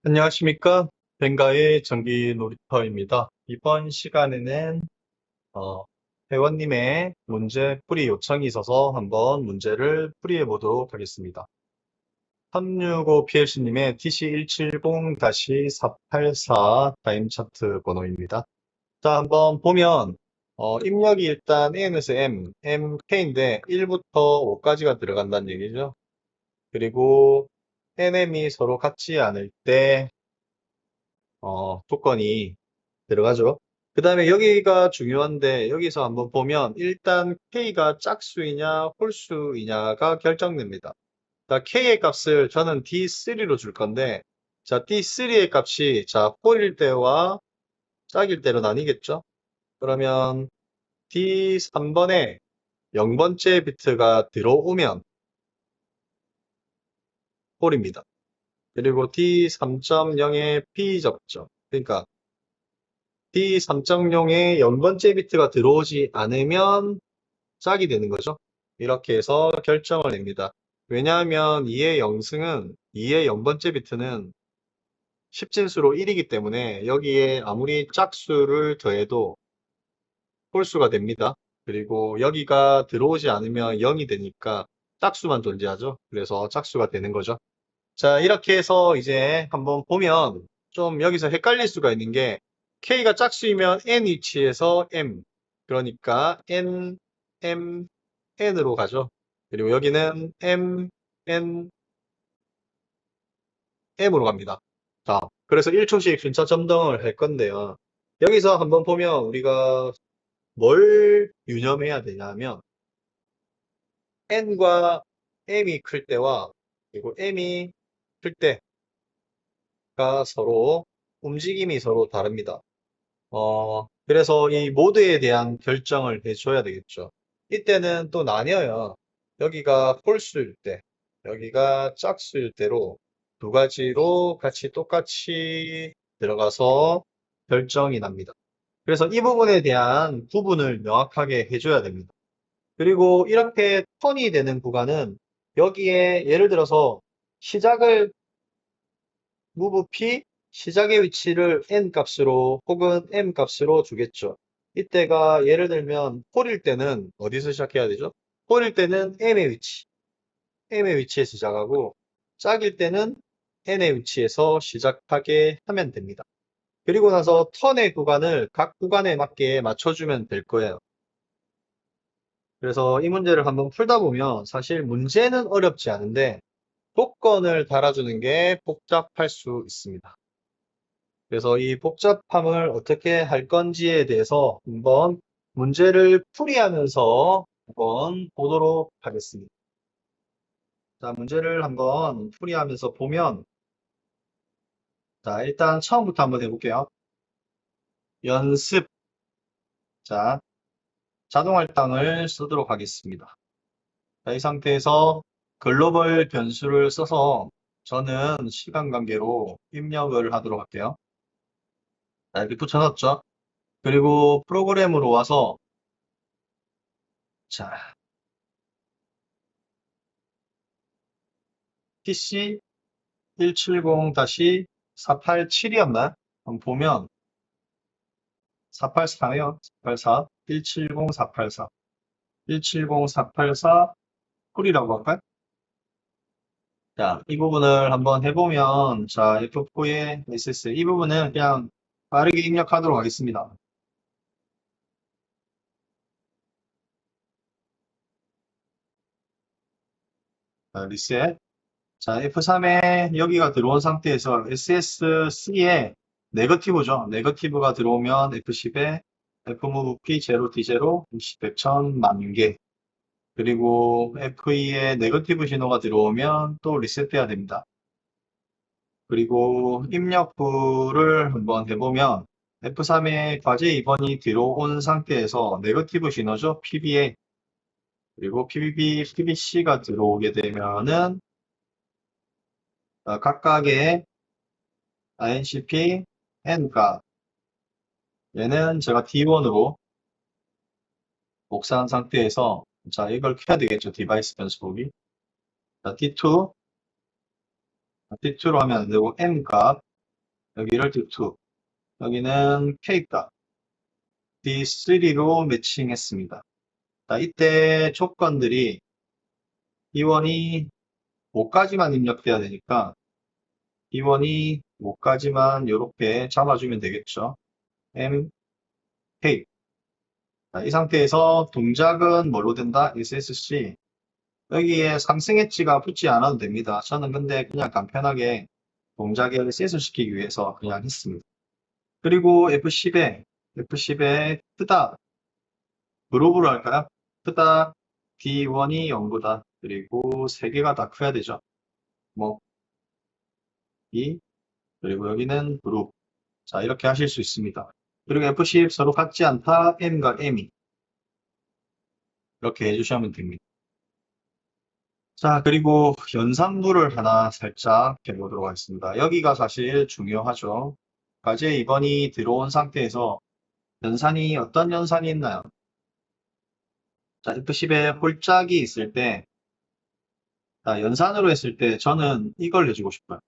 안녕하십니까? 뱅가의 전기 놀이터입니다. 이번 시간에는 회원님의 문제 풀이 요청이 있어서 한번 문제를 풀이해 보도록 하겠습니다. 365PLC님의 TC170-484 타임 차트 번호입니다. 자, 한번 보면 입력이 일단 A에서 M, MK인데 1부터 5까지가 들어간다는 얘기죠. 그리고 NM이 서로 같지 않을 때 조건이 들어가죠. 그 다음에 여기가 중요한데 여기서 한번 보면 일단 K가 짝수이냐 홀수이냐가 결정됩니다. 자, K의 값을 저는 D3로 줄 건데 자, D3의 값이 자, 홀일 때와 짝일 때로 나뉘겠죠. 그러면 D3번에 0번째 비트가 들어오면 홀입니다. 그리고 D3.0에 P 접점. 그러니까 D3.0에 0번째 비트가 들어오지 않으면 짝이 되는 거죠. 이렇게 해서 결정을 냅니다. 왜냐하면 2의 0승은 2의 0번째 비트는 10진수로 1이기 때문에 여기에 아무리 짝수를 더해도 홀수가 됩니다. 그리고 여기가 들어오지 않으면 0이 되니까 짝수만 존재하죠. 그래서 짝수가 되는 거죠. 자, 이렇게 해서 이제 한번 보면 좀 여기서 헷갈릴 수가 있는 게 K가 짝수이면 N 위치에서 M, 그러니까 N, M, N으로 가죠. 그리고 여기는 M, N, M으로 갑니다. 자, 그래서 1초씩 순차 점등을 할 건데요. 여기서 한번 보면 우리가 뭘 유념해야 되냐면 N과 M이 클 때와 그리고 M이 클 때가 서로 움직임이 서로 다릅니다. 그래서 이 모드에 대한 결정을 해줘야 되겠죠. 이때는 또 나뉘어요. 여기가 홀수일 때, 여기가 짝수일 때로 두 가지로 같이 똑같이 들어가서 결정이 납니다. 그래서 이 부분에 대한 구분을 명확하게 해줘야 됩니다. 그리고 이렇게 턴이 되는 구간은 여기에 예를 들어서 시작을 move p 시작의 위치를 n 값으로 혹은 m 값으로 주겠죠. 이때가 예를 들면 홀일 때는 어디서 시작해야 되죠? 홀일 때는 m의 위치에 시작하고 짝일 때는 n의 위치에서 시작하게 하면 됩니다. 그리고 나서 턴의 구간을 각 구간에 맞게 맞춰주면 될 거예요. 그래서 이 문제를 한번 풀다 보면 사실 문제는 어렵지 않은데 조건을 달아주는 게 복잡할 수 있습니다. 그래서 이 복잡함을 어떻게 할 건지에 대해서 한번 문제를 풀이하면서 한번 보도록 하겠습니다. 자, 문제를 한번 풀이하면서 보면, 자, 일단 처음부터 한번 해볼게요. 연습. 자, 자동 할당을 쓰도록 하겠습니다. 자, 이 상태에서 글로벌 변수를 써서 저는 시간 관계로 입력을 하도록 할게요. 자, 이렇게 붙여놨죠. 그리고 프로그램으로 와서, 자, PC 170-487이었나? 한번 보면 484네요. 484, 170-484, 170-484 꿀이라고 할까요? 자, 이 부분을 한번 해보면 자, F4의 SS 이 부분은 그냥 빠르게 입력하도록 하겠습니다. 자, 리셋. 자, F3에 여기가 들어온 상태에서 SSC에 네거티브죠. 네거티브가 들어오면 F10에 Fmove P0 D0 60 100 만개 그리고 F2에 네거티브 신호가 들어오면 또 리셋해야 됩니다. 그리고 입력부를 한번 해보면 F3에 과제 2번이 들어온 상태에서 네거티브 신호죠. PBA 그리고 PBB, PBC가 들어오게 되면은 각각의 INCP, N값 얘는 제가 D1으로 복사한 상태에서 자 이걸 켜야 되겠죠. 디바이스 변수 보기. 자, D2로 하면 안 되고 M값 여기를 D2, 여기는 K값 D3로 매칭했습니다. 자, 이때 조건들이 D1이 5까지만 입력돼야 되니까 D1이 5까지만 이렇게 잡아주면 되겠죠. M, K. 자, 이 상태에서 동작은 뭘로 된다? SSC. 여기에 상승 엣지가 붙지 않아도 됩니다. 저는 근데 그냥 간편하게 동작을 셋을 시키기 위해서 그냥 했습니다. 그리고 F10에 크다. 그룹으로 할까요? 크다. D1이 0보다. 그리고 3개가 다 커야 되죠. 뭐, E. 그리고 여기는 그룹. 자, 이렇게 하실 수 있습니다. 그리고 F10 서로 같지 않다. M과 M이. 이렇게 해주시면 됩니다. 자, 그리고 연산부를 하나 살짝 해보도록 하겠습니다. 여기가 사실 중요하죠. 과제 2번이 들어온 상태에서 연산이 어떤 연산이 있나요? 자, F10에 홀짝이 있을 때, 자, 연산으로 했을 때 저는 이걸 해주고 싶어요.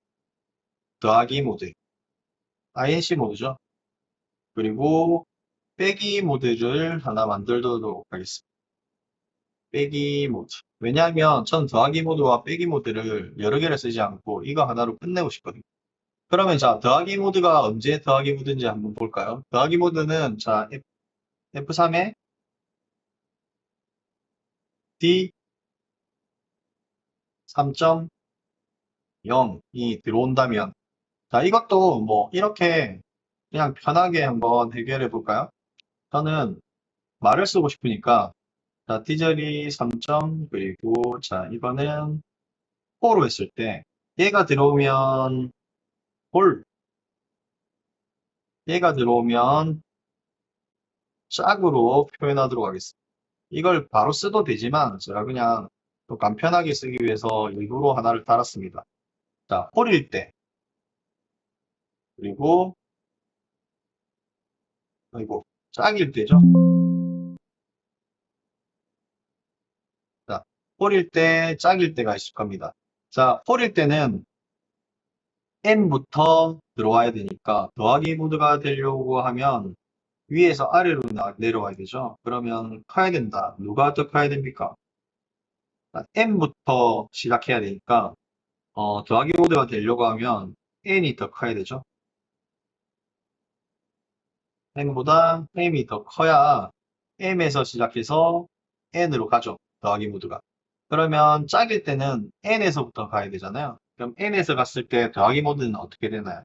더하기 모드, INC 모드죠. 그리고 빼기 모드를 하나 만들도록 하겠습니다. 빼기 모드. 왜냐하면 전 더하기 모드와 빼기 모드를 여러 개를 쓰지 않고 이거 하나로 끝내고 싶거든요. 그러면 자, 더하기 모드가 언제 더하기 모드인지 한번 볼까요? 더하기 모드는 자, F3에 D 3.0이 들어온다면 자, 이것도 뭐 이렇게 그냥 편하게 한번 해결해 볼까요? 저는 말을 쓰고 싶으니까 자, 디젤이 3점 그리고 자, 이거는 4로 했을 때 얘가 들어오면 홀, 얘가 들어오면 짝으로 표현하도록 하겠습니다. 이걸 바로 써도 되지만 제가 그냥 또 간편하게 쓰기 위해서 일부러 하나를 달았습니다. 자, 홀일 때 그리고 아이고 짝일 때죠. 자, 홀일 때 짝일 때가 있을 겁니다. 자, 홀일 때는 n부터 들어와야 되니까 더하기 모드가 되려고 하면 위에서 아래로 내려와야 되죠. 그러면 커야 된다. 누가 더 커야 됩니까? 자, n부터 시작해야 되니까 더하기 모드가 되려고 하면 n이 더 커야 되죠. n보다 m이 더 커야 m에서 시작해서 n으로 가죠. 더하기 모드가. 그러면 짝일 때는 n에서부터 가야 되잖아요. 그럼 n에서 갔을 때 더하기 모드는 어떻게 되나요?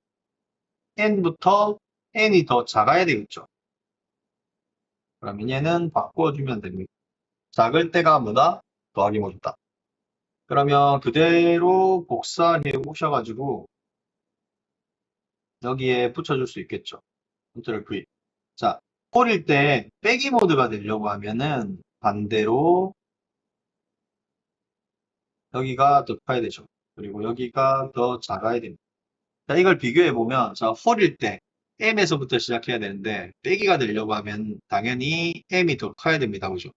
n부터 n이 더 작아야 되겠죠. 그러면 얘는 바꿔주면 됩니다. 작을 때가 뭐다? 더하기 모드다. 그러면 그대로 복사해 오셔가지고 여기에 붙여줄 수 있겠죠. 컨트롤 V. 자, 홀일 때 빼기 모드가 되려고 하면은 반대로 여기가 더 커야 되죠. 그리고 여기가 더 작아야 됩니다. 자, 이걸 비교해 보면 자, 홀일 때 m에서부터 시작해야 되는데 빼기가 되려고 하면 당연히 m이 더 커야 됩니다. 그죠?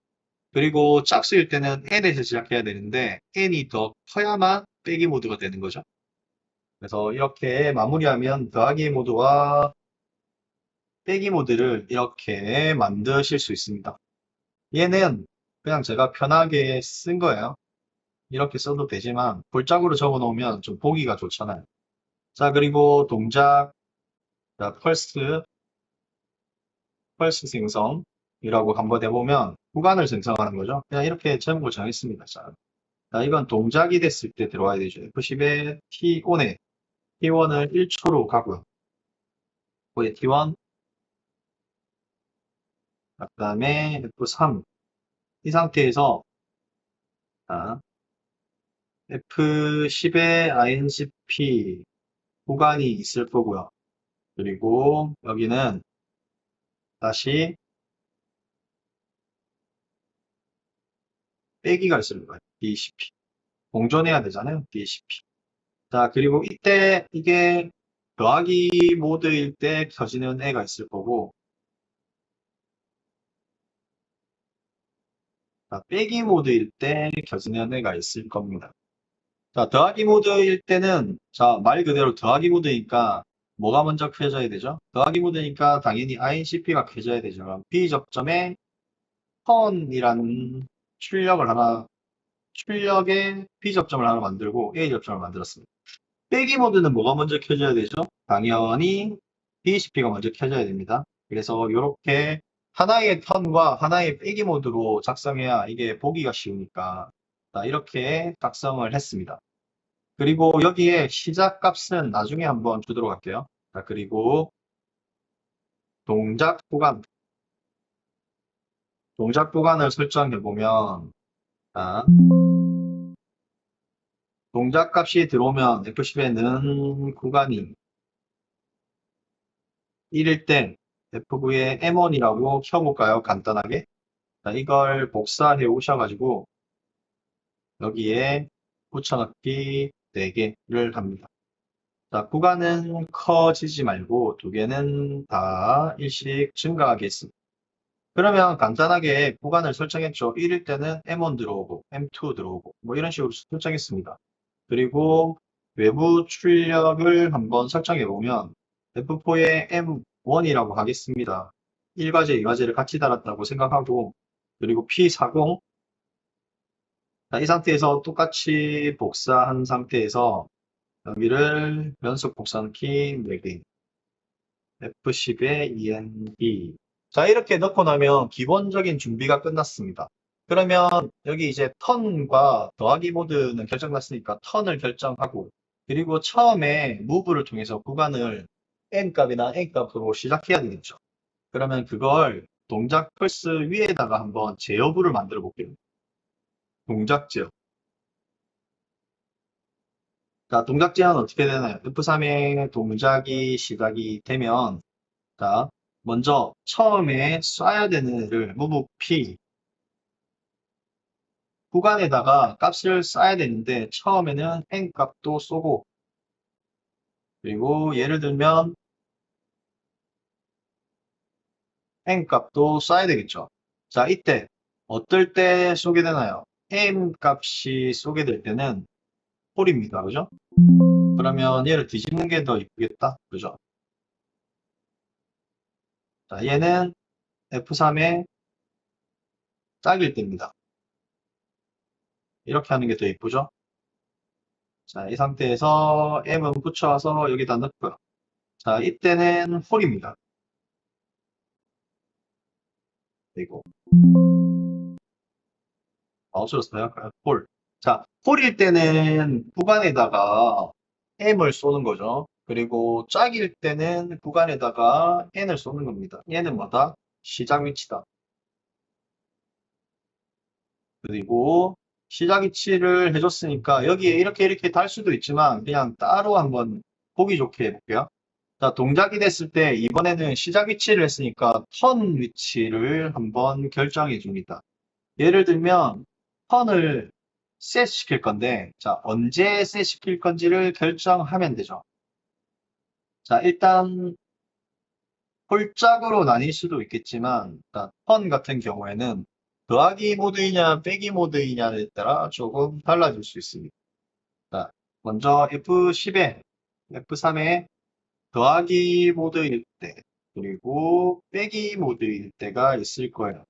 그리고 짝수일 때는 n에서 시작해야 되는데 n이 더 커야만 빼기 모드가 되는 거죠. 그래서 이렇게 마무리하면 더하기 모드와 빼기 모드를 이렇게 만드실 수 있습니다. 얘는 그냥 제가 편하게 쓴 거예요. 이렇게 써도 되지만 골짝으로 적어 놓으면 좀 보기가 좋잖아요. 자, 그리고 동작, 자, 펄스 생성이라고 한번 해보면 구간을 생성하는 거죠. 그냥 이렇게 제목을 정했습니다. 자, 이건 동작이 됐을 때 들어와야 되죠. F10에 T1을 1초로 가고요. 거기에 T1, 그 다음에 F3. 이 상태에서 자, F10에 INCP 구간이 있을 거고요. 그리고 여기는 다시 빼기가 있을 거예요. DCP. 공존해야 되잖아요. DCP. 자, 그리고 이때 이게 더하기 모드일 때 켜지는 애가 있을 거고, 자, 빼기 모드일 때 켜지는 애가 있을 겁니다. 자, 더하기 모드일 때는, 자, 말 그대로 더하기 모드니까 뭐가 먼저 켜져야 되죠? 더하기 모드니까 당연히 INCP가 켜져야 되죠. 그럼 B접점에 턴이라는 출력에 B접점을 하나 만들고 A접점을 만들었습니다. 빼기 모드는 뭐가 먼저 켜져야 되죠? 당연히 BCP가 먼저 켜져야 됩니다. 그래서 이렇게 하나의 턴과 하나의 빼기 모드로 작성해야 이게 보기가 쉬우니까 이렇게 작성을 했습니다. 그리고 여기에 시작 값은 나중에 한번 주도록 할게요. 자, 그리고 동작 구간을 설정해 보면, 자, 동작 값이 들어오면 F10에는 구간이 1일 때 F9에 M1이라고 켜볼까요? 간단하게. 자, 이걸 복사해 오셔가지고 여기에 붙여넣기 4개를 합니다. 자, 구간은 커지지 말고 2개는 다 일씩 증가하겠습니다. 그러면 간단하게 구간을 설정했죠. 1일 때는 M1 들어오고 M2 들어오고 뭐 이런 식으로 설정했습니다. 그리고 외부 출력을 한번 설정해 보면 F4에 M1이라고 하겠습니다. 1과제, 2과제를 같이 달았다고 생각하고 그리고 P40 자, 이 상태에서 똑같이 복사한 상태에서 여기를 연속 복사넣기 4개 F10에 ENB 자, 이렇게 넣고 나면 기본적인 준비가 끝났습니다. 그러면 여기 이제 턴과 더하기 모드는 결정났으니까 턴을 결정하고 그리고 처음에 무브를 통해서 구간을 n값이나 n값으로 시작해야 되겠죠. 그러면 그걸 동작 플스 위에다가 한번 제어부를 만들어 볼게요. 동작 제어. 자, 동작 제어는 어떻게 되나요? F3에 동작이 시작이 되면 자, 먼저 처음에 쏴야 되는 애를 move P 구간에다가 값을 쏴야 되는데 처음에는 n 값도 쏘고 그리고 예를 들면 n 값도 쏴야 되겠죠. 자, 이때 어떨 때 쏘게 되나요? m 값이 쏘게 될 때는 홀입니다. 그죠? 그러면 얘를 뒤집는 게 더 이쁘겠다. 그죠? 자, 얘는 F3의 짝일 때입니다. 이렇게 하는 게 더 이쁘죠? 자, 이 상태에서 m은 붙여와서 여기다 넣고요. 자, 이때는 홀입니다. 그리고 마우스로 써요. 홀. 자, 홀일 때는 구간에다가 m을 쏘는 거죠. 그리고 짝일 때는 구간에다가 n을 쏘는 겁니다. 얘는 뭐다? 시작 위치다. 그리고 시작 위치를 해줬으니까 여기에 이렇게 달 수도 있지만 그냥 따로 한번 보기 좋게 해볼게요. 자, 동작이 됐을 때 이번에는 시작 위치를 했으니까 턴 위치를 한번 결정해 줍니다. 예를 들면 턴을 셋 시킬 건데 자, 언제 셋 시킬 건지를 결정하면 되죠. 자, 일단 홀짝으로 나뉠 수도 있겠지만 자, 턴 같은 경우에는 더하기 모드이냐 빼기 모드이냐에 따라 조금 달라질 수 있습니다. 자, 먼저 F10에 F3에 더하기 모드일 때 그리고 빼기 모드일 때가 있을 거예요.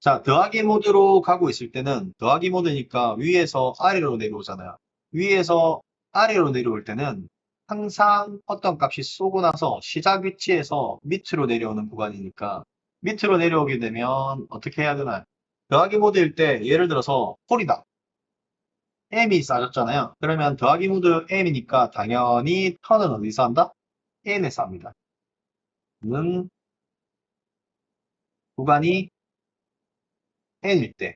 자, 더하기 모드로 가고 있을 때는 더하기 모드니까 위에서 아래로 내려오잖아요. 위에서 아래로 내려올 때는 항상 어떤 값이 쏘고 나서 시작 위치에서 밑으로 내려오는 구간이니까 밑으로 내려오게 되면 어떻게 해야 되나요? 더하기 모드일 때 예를 들어서 홀이다. m이 싸졌잖아요. 그러면 더하기 모드 m이니까 당연히 턴은 어디서 한다? n에서 합니다. 는 구간이 n일 때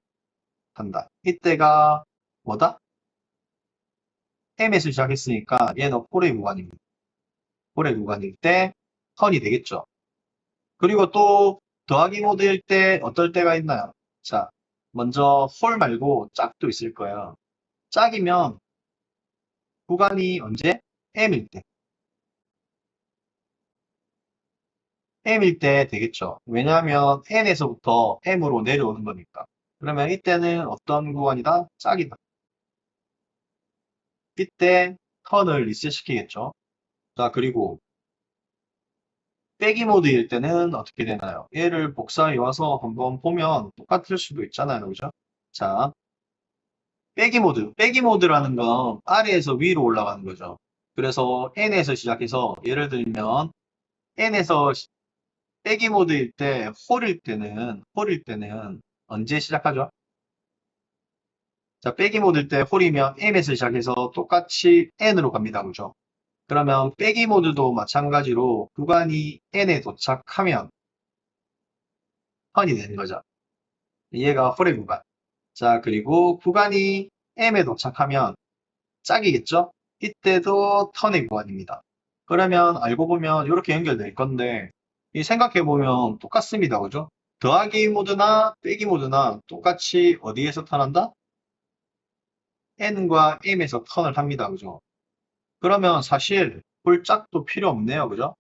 한다. 이때가 뭐다? m에서 시작했으니까 얘는 홀의 구간입니다. 홀의 구간일 때 턴이 되겠죠. 그리고 또 더하기 모드일 때 어떨 때가 있나요? 자, 먼저 홀 말고 짝도 있을 거예요. 짝이면 구간이 언제? m일 때. m일 때 되겠죠. 왜냐하면 n에서부터 m으로 내려오는 거니까. 그러면 이때는 어떤 구간이다? 짝이다. 이때 턴을 리셋시키겠죠. 자, 그리고 빼기 모드일 때는 어떻게 되나요? 얘를 복사해 와서 한번 보면 똑같을 수도 있잖아요. 그죠? 자, 빼기 모드. 빼기 모드라는 건 아래에서 위로 올라가는 거죠. 그래서 n에서 시작해서 예를 들면 n에서 빼기 모드일 때 홀일 때는 언제 시작하죠? 자, 빼기 모드일 때 홀이면 m에서 시작해서 똑같이 n으로 갑니다. 그죠? 그러면 빼기 모드도 마찬가지로 구간이 n에 도착하면 턴이 되는 거죠. 얘가 홀의 구간. 자, 그리고 구간이 m에 도착하면 짝이겠죠? 이때도 턴의 구간입니다. 그러면 알고 보면 이렇게 연결될 건데 이 생각해 보면 똑같습니다. 그죠? 더하기 모드나 빼기 모드나 똑같이 어디에서 턴한다? n과 m에서 턴을 합니다. 그죠? 그러면 사실 홀짝도 필요 없네요. 그죠?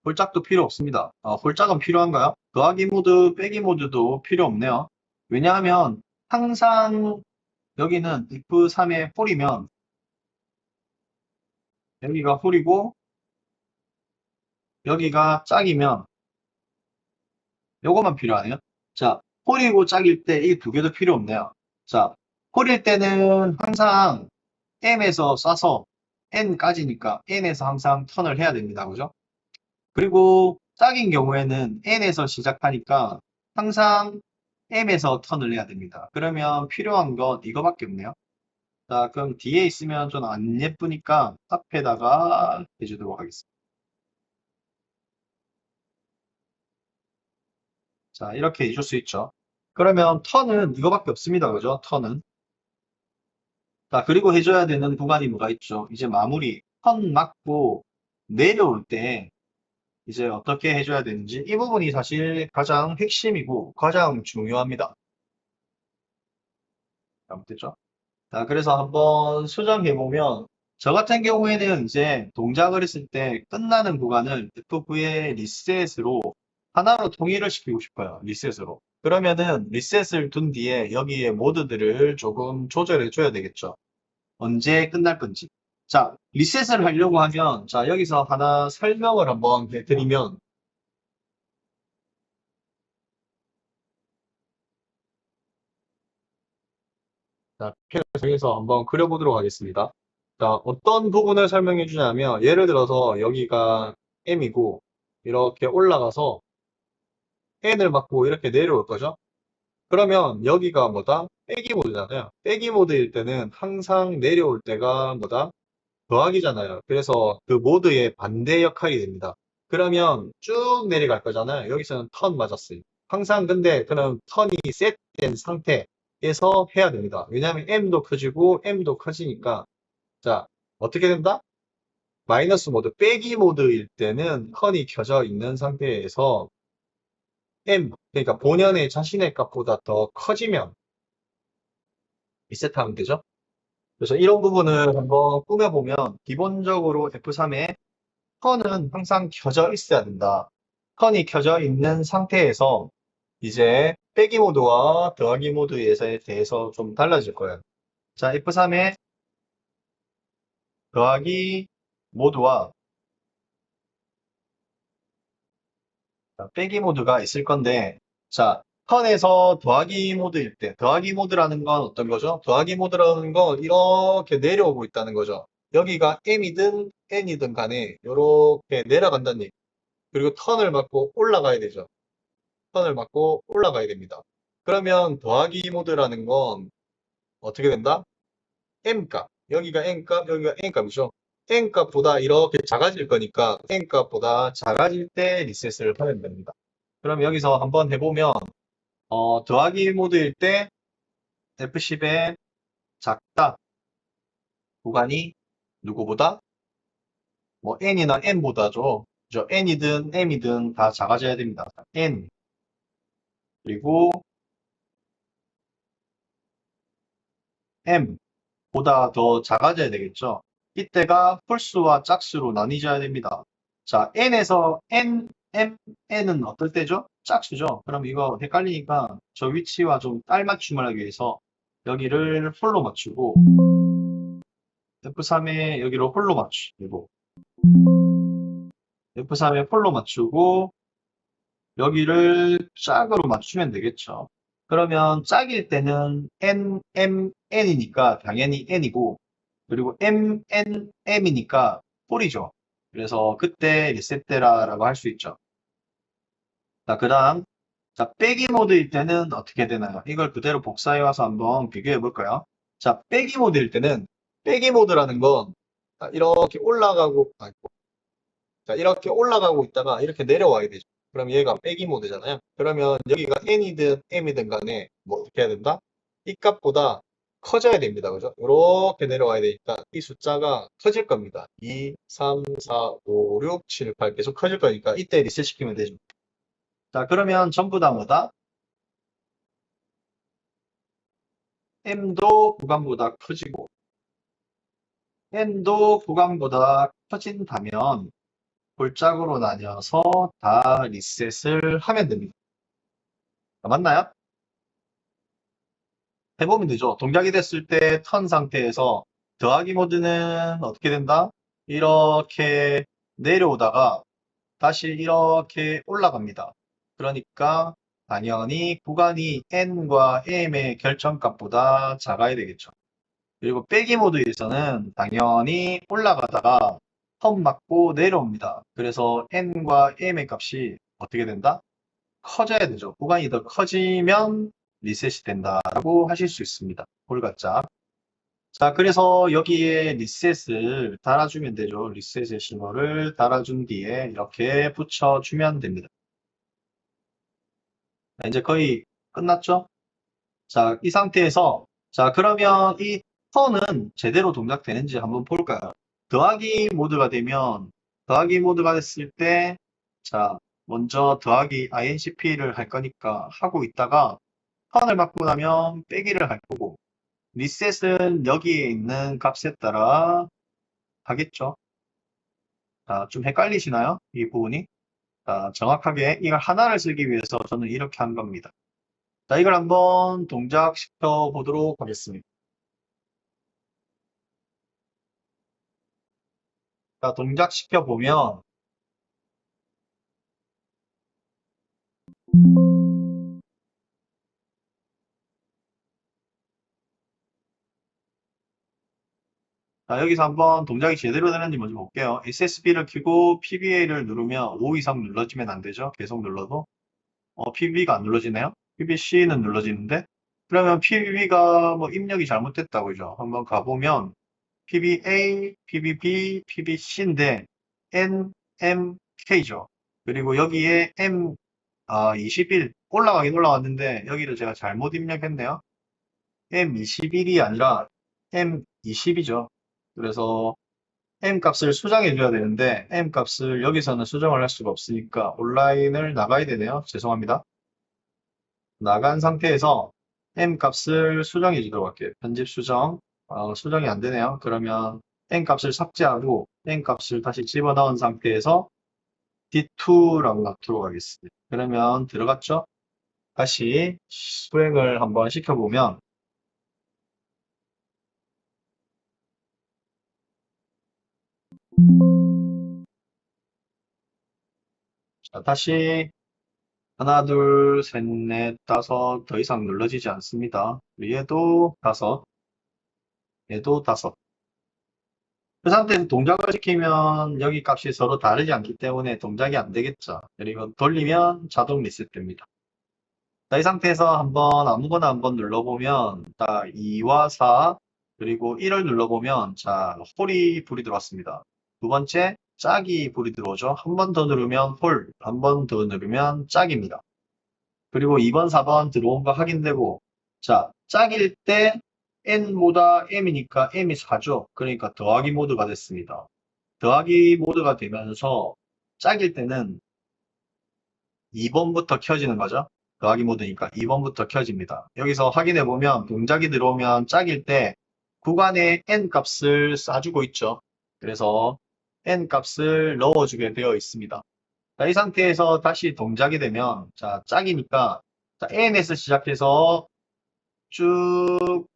홀짝도 필요 없습니다. 홀짝은 필요한가요? 더하기 모드, 빼기 모드도 필요 없네요. 왜냐하면 항상 여기는 if3의 홀이면 여기가 홀이고 여기가 짝이면 요것만 필요하네요. 자, 홀이고 짝일 때 이 두 개도 필요 없네요. 자, 홀일 때는 항상 m에서 쏴서 n까지니까 n에서 항상 턴을 해야 됩니다. 그죠? 그리고 짝인 경우에는 n에서 시작하니까 항상 m에서 턴을 해야 됩니다. 그러면 필요한 건 이거밖에 없네요. 자, 그럼 뒤에 있으면 좀 안 예쁘니까 앞에다가 해주도록 하겠습니다. 자, 이렇게 해줄 수 있죠. 그러면 턴은 이거밖에 없습니다. 그죠? 턴은. 자, 그리고 해줘야 되는 구간이 뭐가 있죠? 이제 마무리. 턴 맞고 내려올 때 이제 어떻게 해줘야 되는지 이 부분이 사실 가장 핵심이고 가장 중요합니다. 잘못됐죠? 자, 그래서 한번 수정해보면 저 같은 경우에는 이제 동작을 했을 때 끝나는 구간을 F9의 리셋으로 하나로 통일을 시키고 싶어요. 리셋으로. 그러면은 리셋을 둔 뒤에 여기에 모드들을 조금 조절해 줘야 되겠죠. 언제 끝날 건지. 자, 리셋을 하려고 하면 자, 여기서 하나 설명을 한번 해드리면 자, 펜을 통해서 한번 그려보도록 하겠습니다. 자, 어떤 부분을 설명해 주냐면 예를 들어서 여기가 M이고 이렇게 올라가서 N을 맞고 이렇게 내려올 거죠. 그러면 여기가 뭐다? 빼기 모드잖아요. 빼기 모드일 때는 항상 내려올 때가 뭐다? 더하기잖아요. 그래서 그 모드의 반대 역할이 됩니다. 그러면 쭉 내려갈 거잖아요. 여기서는 턴 맞았어요. 항상 근데 그런 턴이 셋된 상태에서 해야 됩니다. 왜냐하면 M도 커지고 M도 커지니까 자 어떻게 된다? 마이너스 모드, 빼기 모드일 때는 턴이 켜져 있는 상태에서 M, 그러니까 본연의 자신의 값보다 더 커지면 리셋하면 되죠. 그래서 이런 부분을 한번 꾸며보면 기본적으로 F3에 턴은 항상 켜져 있어야 된다. 턴이 켜져 있는 상태에서 이제 빼기 모드와 더하기 모드에 대해서 좀 달라질 거예요. 자, F3의 더하기 모드와 빼기 모드가 있을 건데, 자, 턴에서 더하기 모드일 때, 더하기 모드라는 건 어떤 거죠? 더하기 모드라는 건 이렇게 내려오고 있다는 거죠. 여기가 M이든 N이든 간에 이렇게 내려간다는 얘기. 그리고 턴을 맞고 올라가야 되죠. 턴을 맞고 올라가야 됩니다. 그러면 더하기 모드라는 건 어떻게 된다? M값. 여기가 N값, 여기가 N값이죠. N값보다 이렇게 작아질 거니까 N값보다 작아질 때 리셋을 하면 됩니다. 그럼 여기서 한번 해보면 더하기 모드일 때 F10의 작다 구간이 누구보다 뭐 N이나 M보다죠. N이든 M이든 다 작아져야 됩니다. N 그리고 M보다 더 작아져야 되겠죠. 이때가 홀수와 짝수로 나뉘어야 됩니다. 자, N에서 N, M, N은 어떨 때죠? 짝수죠. 그럼 이거 헷갈리니까 저 위치와 좀 딸맞춤을 하기 위해서 여기를 홀로 맞추고 F3에 여기로 홀로 맞추고 F3에 폴로 맞추고 여기를 짝으로 맞추면 되겠죠. 그러면 짝일 때는 N, M, N이니까 당연히 N이고 그리고 M, N, M이니까 폴이죠. 그래서 그때 리셋되라라고 할 수 있죠. 자, 그 다음 자, 빼기 모드일 때는 어떻게 되나요? 이걸 그대로 복사해 와서 한번 비교해 볼까요? 자, 빼기 모드일 때는 빼기 모드라는 건 자, 이렇게 올라가고 자, 이렇게 올라가고 있다가 이렇게 내려와야 되죠. 그럼 얘가 빼기 모드잖아요. 그러면 여기가 n이든 m이든 간에 뭐 어떻게 해야 된다? 이 값보다 커져야 됩니다. 그죠? 이렇게 내려와야 되니까 이 숫자가 커질 겁니다. 2, 3, 4, 5, 6, 7, 8 계속 커질 거니까 이때 리셋 시키면 되죠. 자, 그러면 전부 다 뭐다? m도 구간보다 커지고 n도 구간보다 커진다면 골짝으로 나뉘어서 다 리셋을 하면 됩니다. 맞나요? 해보면 되죠. 동작이 됐을 때 턴 상태에서 더하기 모드는 어떻게 된다? 이렇게 내려오다가 다시 이렇게 올라갑니다. 그러니까 당연히 구간이 n과 m의 결정값보다 작아야 되겠죠. 그리고 빼기 모드에서는 당연히 올라가다가 턴 맞고 내려옵니다. 그래서 n과 m의 값이 어떻게 된다? 커져야 되죠. 구간이 더 커지면 리셋이 된다라고 하실 수 있습니다. 홀가짜. 자, 그래서 여기에 리셋을 달아주면 되죠. 리셋의 신호를 달아준 뒤에 이렇게 붙여주면 됩니다. 자, 이제 거의 끝났죠? 자, 이 상태에서 자, 그러면 이 턴은 제대로 동작되는지 한번 볼까요? 더하기 모드가 되면 더하기 모드가 됐을 때 자, 먼저 더하기 incp를 할 거니까 하고 있다가 턴을 맞고 나면 빼기를 할 거고 리셋은 여기에 있는 값에 따라 하겠죠. 자, 좀 헷갈리시나요? 이 부분이? 자, 정확하게 이걸 하나를 쓰기 위해서 저는 이렇게 한 겁니다. 자, 이걸 한번 동작시켜 보도록 하겠습니다. 자, 동작시켜 보면 자, 여기서 한번 동작이 제대로 되는지 먼저 볼게요. SSB를 켜고 PBA를 누르면 5 이상 눌러지면 안 되죠. 계속 눌러도. PB가 안 눌러지네요. PBC는 눌러지는데 그러면 PB가 뭐 입력이 잘못됐다고 그죠. 한번 가보면 PBA, PBB, PBC인데 N, M, K죠. 그리고 여기에 M 21 올라가긴 올라왔는데 여기를 제가 잘못 입력했네요. M21이 아니라 M20이죠. 그래서 M 값을 수정해 줘야 되는데 M 값을 여기서는 수정을 할 수가 없으니까 온라인을 나가야 되네요. 죄송합니다. 나간 상태에서 M 값을 수정해 주도록 할게요. 편집 수정. 수정이 안 되네요. 그러면 M 값을 삭제하고 M 값을 다시 집어넣은 상태에서 D2라고 놔두도록 하겠습니다. 그러면 들어갔죠? 다시 수행을 한번 시켜보면 자, 다시 하나, 둘, 셋, 넷, 다섯 더 이상 눌러지지 않습니다. 얘도 다섯, 얘도 다섯. 그 상태에서 동작을 시키면 여기 값이 서로 다르지 않기 때문에 동작이 안 되겠죠. 그리고 돌리면 자동 리셋됩니다. 자, 이 상태에서 한번 아무거나 한번 눌러보면 자, 2와 4 그리고 1을 눌러보면 자, 홀이 불이 들어왔습니다. 두 번째 짝이 불이 들어오죠. 한 번 더 누르면 홀, 한 번 더 누르면 짝입니다. 그리고 2번, 4번 들어온 거 확인되고 자, 짝일 때 n보다 m이니까 m이 4죠. 그러니까 더하기 모드가 됐습니다. 더하기 모드가 되면서 짝일 때는 2번부터 켜지는 거죠. 더하기 모드니까 2번부터 켜집니다. 여기서 확인해 보면 동작이 들어오면 짝일 때 구간에 n 값을 쏴주고 있죠. 그래서 n 값을 넣어주게 되어 있습니다. 자, 이 상태에서 다시 동작이 되면 자, 짝이니까 자, n에서 시작해서 쭉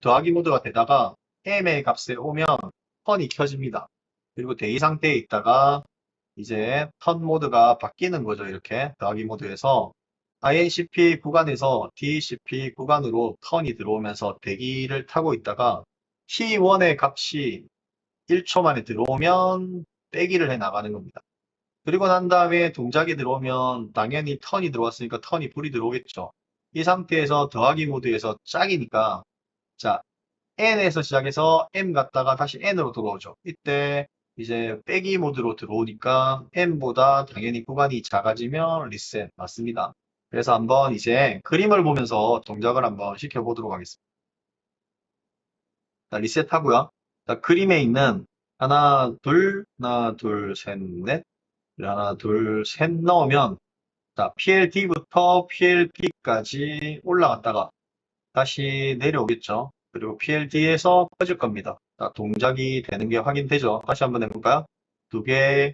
더하기 모드가 되다가 m의 값에 오면 턴이 켜집니다. 그리고 대기 상태에 있다가 이제 턴 모드가 바뀌는 거죠. 이렇게 더하기 모드에서 INCP 구간에서 DCP 구간으로 턴이 들어오면서 대기를 타고 있다가 T1의 값이 1초 만에 들어오면 빼기를 해 나가는 겁니다. 그리고 난 다음에 동작이 들어오면 당연히 턴이 들어왔으니까 턴이 불이 들어오겠죠. 이 상태에서 더하기 모드에서 짝이니까 자 n에서 시작해서 m 갔다가 다시 n으로 들어오죠. 이때 이제 빼기 모드로 들어오니까 m보다 당연히 구간이 작아지면 리셋 맞습니다. 그래서 한번 이제 그림을 보면서 동작을 한번 시켜보도록 하겠습니다. 자, 리셋 하고요. 자, 그림에 있는 하나, 둘, 셋, 넷. 하나, 둘, 셋 넣으면 자, PLD부터 PLP까지 올라갔다가 다시 내려오겠죠. 그리고 PLD에서 꺼질 겁니다. 자, 동작이 되는 게 확인되죠. 다시 한번 해볼까요? 두 개,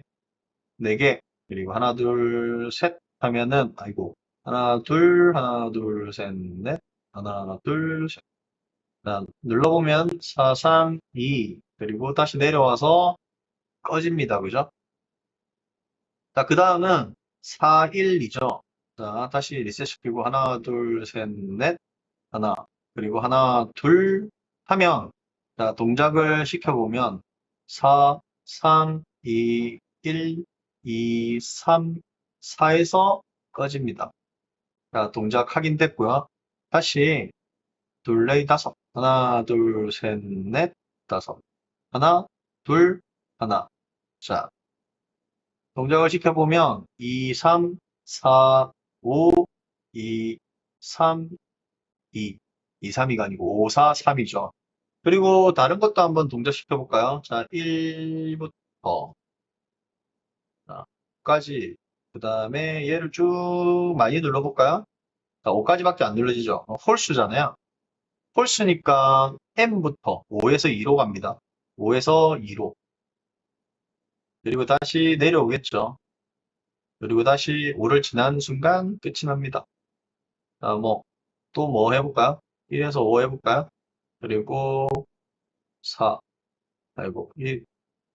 네 개, 그리고 하나, 둘, 셋 하면은, 아이고, 하나, 둘, 셋, 넷, 하나, 둘, 셋. 자, 눌러보면 4, 3, 2, 그리고 다시 내려와서 꺼집니다. 그죠? 자, 그 다음은 4, 1이죠. 자, 다시 리셋 시키고 하나, 둘, 셋, 넷, 하나, 그리고 하나, 둘 하면 자, 동작을 시켜보면 4, 3, 2, 1, 2, 3, 4에서 꺼집니다. 자, 동작 확인됐고요. 다시 둘, 넷, 다섯. 하나, 둘, 셋, 넷, 다섯. 하나, 둘, 하나. 자, 동작을 시켜보면 2, 3, 4, 5, 2, 3, 2, 2, 3이가 아니고 5, 4, 3이죠. 그리고 다른 것도 한번 동작 시켜볼까요? 자, 1부터 까지 그 다음에 얘를 쭉 많이 눌러볼까요? 자, 5까지밖에 안 눌러지죠. 홀수잖아요. 홀수니까 M부터 5에서 2로 갑니다. 5에서 2로. 그리고 다시 내려오겠죠. 그리고 다시 5를 지난 순간 끝이 납니다. 자, 또 뭐 해볼까요? 1에서 5 해볼까요? 그리고 4, 아이고,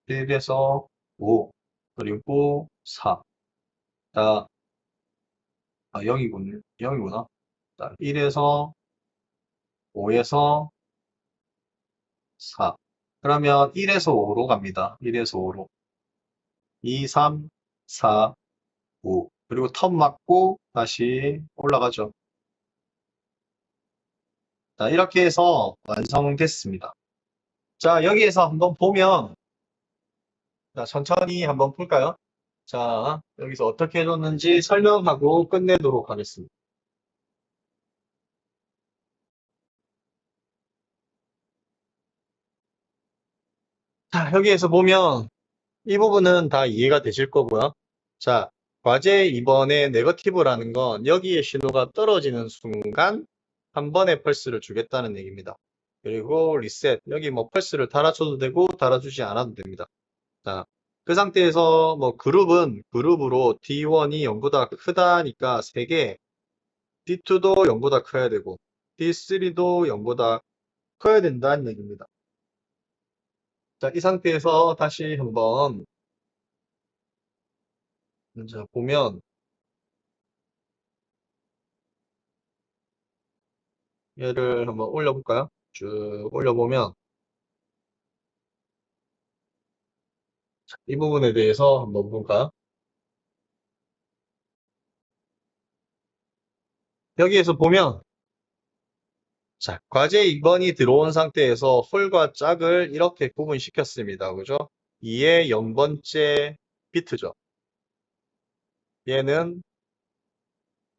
1에서 5, 그리고 4. 자, 0이구나. 자, 1에서 5에서 4. 그러면 1에서 5로 갑니다. 1에서 5로. 2, 3, 4, 5. 그리고 턴 맞고 다시 올라가죠. 자, 이렇게 해서 완성됐습니다. 자, 여기에서 한번 보면, 자, 천천히 한번 풀까요? 자, 여기서 어떻게 해줬는지 설명하고 끝내도록 하겠습니다. 자, 여기에서 보면 이 부분은 다 이해가 되실 거고요. 자, 과제 2번의 네거티브라는 건 여기에 신호가 떨어지는 순간 한 번에 펄스를 주겠다는 얘기입니다. 그리고 리셋, 여기 뭐 펄스를 달아줘도 되고 달아주지 않아도 됩니다. 자, 그 상태에서 뭐 그룹은 그룹으로 D1이 0보다 크다니까 3개, D2도 0보다 커야 되고 D3도 0보다 커야 된다는 얘기입니다. 자, 이 상태에서 다시 한번 자, 보면 얘를 한번 올려볼까요? 쭉 올려보면 이 부분에 대해서 한번 볼까요? 여기에서 보면 자, 과제 2번이 들어온 상태에서 홀과 짝을 이렇게 구분시켰습니다. 그죠? 2의 0번째 비트죠. 얘는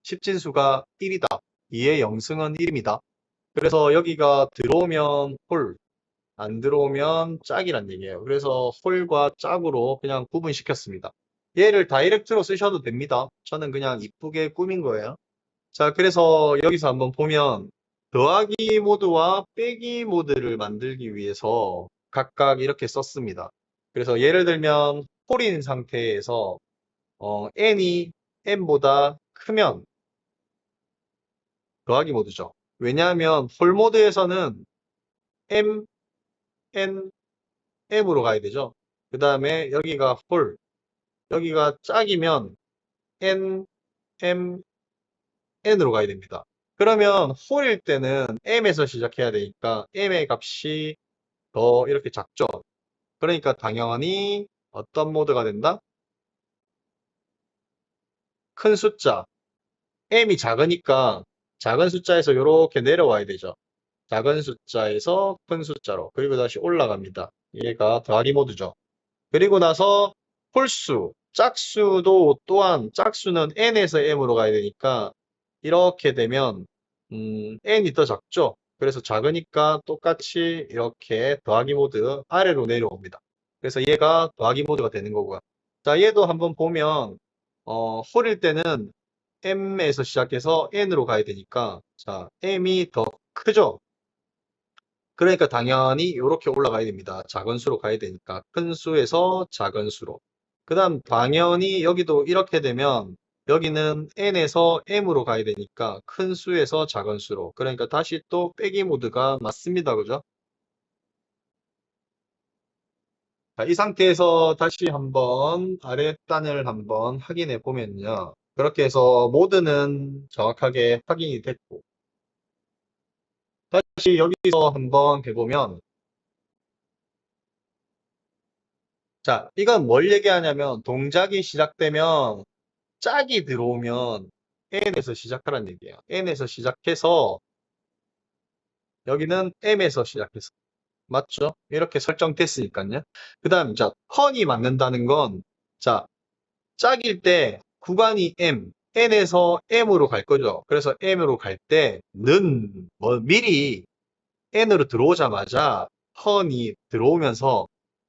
10진수가 1이다. 2의 0승은 1입니다. 그래서 여기가 들어오면 홀, 안 들어오면 짝이란 얘기예요. 그래서 홀과 짝으로 그냥 구분시켰습니다. 얘를 다이렉트로 쓰셔도 됩니다. 저는 그냥 이쁘게 꾸민 거예요. 자, 그래서 여기서 한번 보면 더하기 모드와 빼기 모드를 만들기 위해서 각각 이렇게 썼습니다. 그래서 예를 들면 홀인 상태에서 n이 m보다 크면 더하기 모드죠. 왜냐하면 홀 모드에서는 m, n, m으로 가야 되죠. 그 다음에 여기가 홀, 여기가 짝이면 n, m, n으로 가야 됩니다. 그러면 홀일 때는 m에서 시작해야 되니까 m의 값이 더 이렇게 작죠. 그러니까 당연히 어떤 모드가 된다? 큰 숫자. m이 작으니까 작은 숫자에서 이렇게 내려와야 되죠. 작은 숫자에서 큰 숫자로. 그리고 다시 올라갑니다. 얘가 더하기 모드죠. 그리고 나서 홀수, 짝수도 또한 짝수는 n에서 m으로 가야 되니까 이렇게 되면 n이 더 작죠. 그래서 작으니까 똑같이 이렇게 더하기 모드 아래로 내려옵니다. 그래서 얘가 더하기 모드가 되는 거고요. 자, 얘도 한번 보면 홀일 때는 m에서 시작해서 n으로 가야 되니까 자, m이 더 크죠. 그러니까 당연히 이렇게 올라가야 됩니다. 작은 수로 가야 되니까 큰 수에서 작은 수로. 그 다음 당연히 여기도 이렇게 되면 여기는 n에서 m으로 가야 되니까 큰 수에서 작은 수로. 그러니까 다시 또 빼기 모드가 맞습니다. 그죠? 자, 이 상태에서 다시 한번 아랫단을 한번 확인해 보면요. 그렇게 해서 모드는 정확하게 확인이 됐고 다시 여기서 한번 해보면 자, 이건 뭘 얘기하냐면 동작이 시작되면 짝이 들어오면 n에서 시작하라는 얘기예요. n에서 시작해서 여기는 m에서 시작해서 맞죠? 이렇게 설정됐으니까요. 그 다음 자 턴이 맞는다는 건 자 짝일 때 구간이 n에서 m으로 갈 거죠. 그래서 m으로 갈 때는 뭐 미리 n으로 들어오자마자 턴이 들어오면서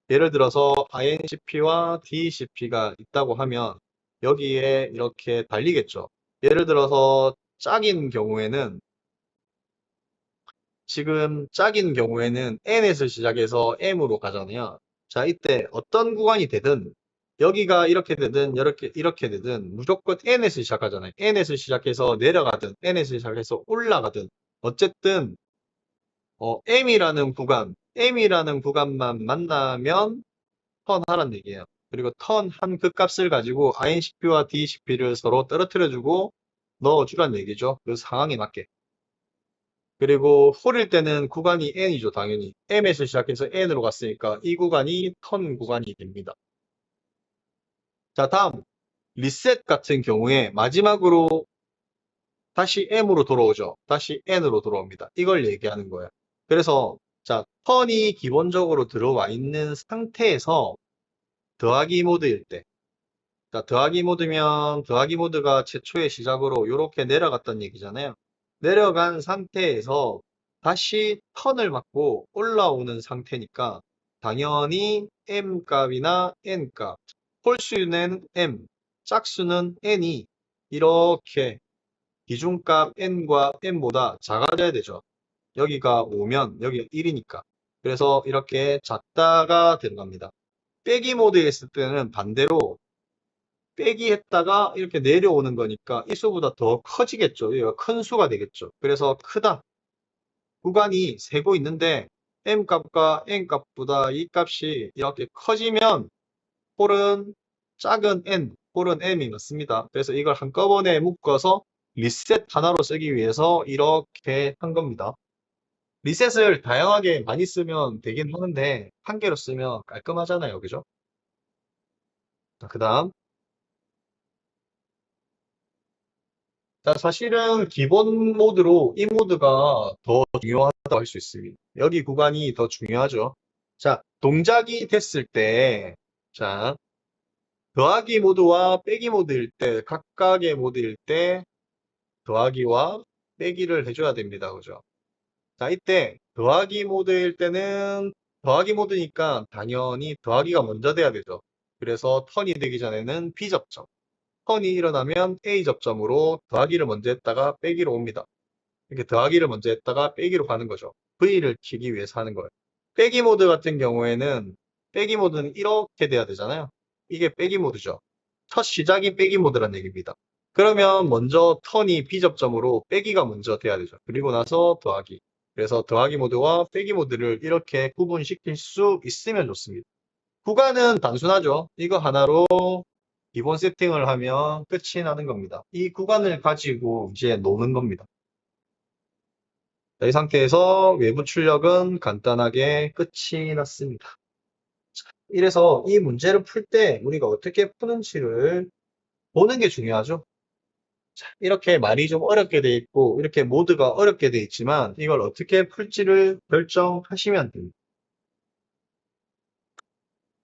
예를 들어서 INCP와 DCP가 있다고 하면 여기에 이렇게 달리겠죠. 예를 들어서 짝인 경우에는 지금 짝인 경우에는 n에서 시작해서 m으로 가잖아요. 자, 이때 어떤 구간이 되든 여기가 이렇게 되든 이렇게 되든 무조건 n에서 시작하잖아요. n에서 시작해서 내려가든 n에서 시작해서 올라가든 어쨌든 M이라는 구간만 만나면 턴하라는 얘기예요. 그리고 턴 한 그 값을 가지고 INCP와 DCP를 서로 떨어뜨려주고 넣어주라는 얘기죠. 그 상황에 맞게. 그리고 홀일 때는 구간이 N이죠, 당연히. M에서 시작해서 N으로 갔으니까 이 구간이 턴 구간이 됩니다. 자, 다음. 리셋 같은 경우에 마지막으로 다시 M으로 돌아오죠. 다시 N으로 돌아옵니다. 이걸 얘기하는 거예요. 그래서 자, 턴이 기본적으로 들어와 있는 상태에서 더하기 모드일 때 자, 더하기 모드면 더하기 모드가 최초의 시작으로 이렇게 내려갔던 얘기잖아요. 내려간 상태에서 다시 턴을 맞고 올라오는 상태니까 당연히 M 값이나 N 값, 홀수는 M, 짝수는 N이 이렇게 기준값 n과 n보다 작아져야 되죠. 여기가 5면 여기가 1이니까. 그래서 이렇게 작다가 들어갑니다. 빼기 모드에 있을 때는 반대로 빼기 했다가 이렇게 내려오는 거니까 이 수보다 더 커지겠죠. 여기가 큰 수가 되겠죠. 그래서 크다. 구간이 세고 있는데 m 값과 n 값보다 이 값이 이렇게 커지면 홀은 작은 n, 홀은 m이 맞습니다. 그래서 이걸 한꺼번에 묶어서 리셋 하나로 쓰기 위해서 이렇게 한 겁니다. 리셋을 다양하게 많이 쓰면 되긴 하는데 한 개로 쓰면 깔끔하잖아요. 그죠? 그 다음 자, 사실은 기본 모드로 이 모드가 더 중요하다고 할 수 있습니다. 여기 구간이 더 중요하죠. 자, 동작이 됐을 때 자, 더하기 모드와 빼기 모드일 때 각각의 모드일 때 더하기와 빼기를 해줘야 됩니다. 그죠? 자, 이때 더하기 모드일 때는 더하기 모드니까 당연히 더하기가 먼저 돼야 되죠. 그래서 턴이 되기 전에는 B접점. 턴이 일어나면 A접점으로 더하기를 먼저 했다가 빼기로 옵니다. 이렇게 더하기를 먼저 했다가 빼기로 가는 거죠. V를 키기 위해서 하는 거예요. 빼기 모드 같은 경우에는 빼기 모드는 이렇게 돼야 되잖아요. 이게 빼기 모드죠. 첫 시작이 빼기 모드란 얘기입니다. 그러면 먼저 턴이 B접점으로 빼기가 먼저 돼야 되죠. 그리고 나서 더하기. 그래서 더하기 모드와 빼기 모드를 이렇게 구분시킬 수 있으면 좋습니다. 구간은 단순하죠. 이거 하나로 기본 세팅을 하면 끝이 나는 겁니다. 이 구간을 가지고 이제 노는 겁니다. 자, 이 상태에서 외부 출력은 간단하게 끝이 났습니다. 이래서 이 문제를 풀 때 우리가 어떻게 푸는지를 보는 게 중요하죠. 자, 이렇게 말이 좀 어렵게 돼 있고 이렇게 모드가 어렵게 돼 있지만 이걸 어떻게 풀지를 결정하시면 됩니다.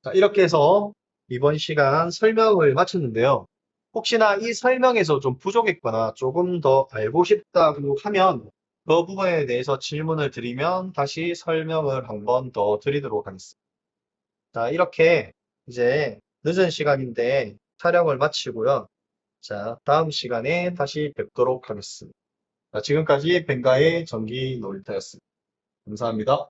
자, 이렇게 해서 이번 시간 설명을 마쳤는데요. 혹시나 이 설명에서 좀 부족했거나 조금 더 알고 싶다고 하면 그 부분에 대해서 질문을 드리면 다시 설명을 한번 더 드리도록 하겠습니다. 자, 이렇게 이제 늦은 시간인데 촬영을 마치고요. 자, 다음 시간에 다시 뵙도록 하겠습니다. 자, 지금까지 벤가의 전기 놀이터였습니다. 감사합니다.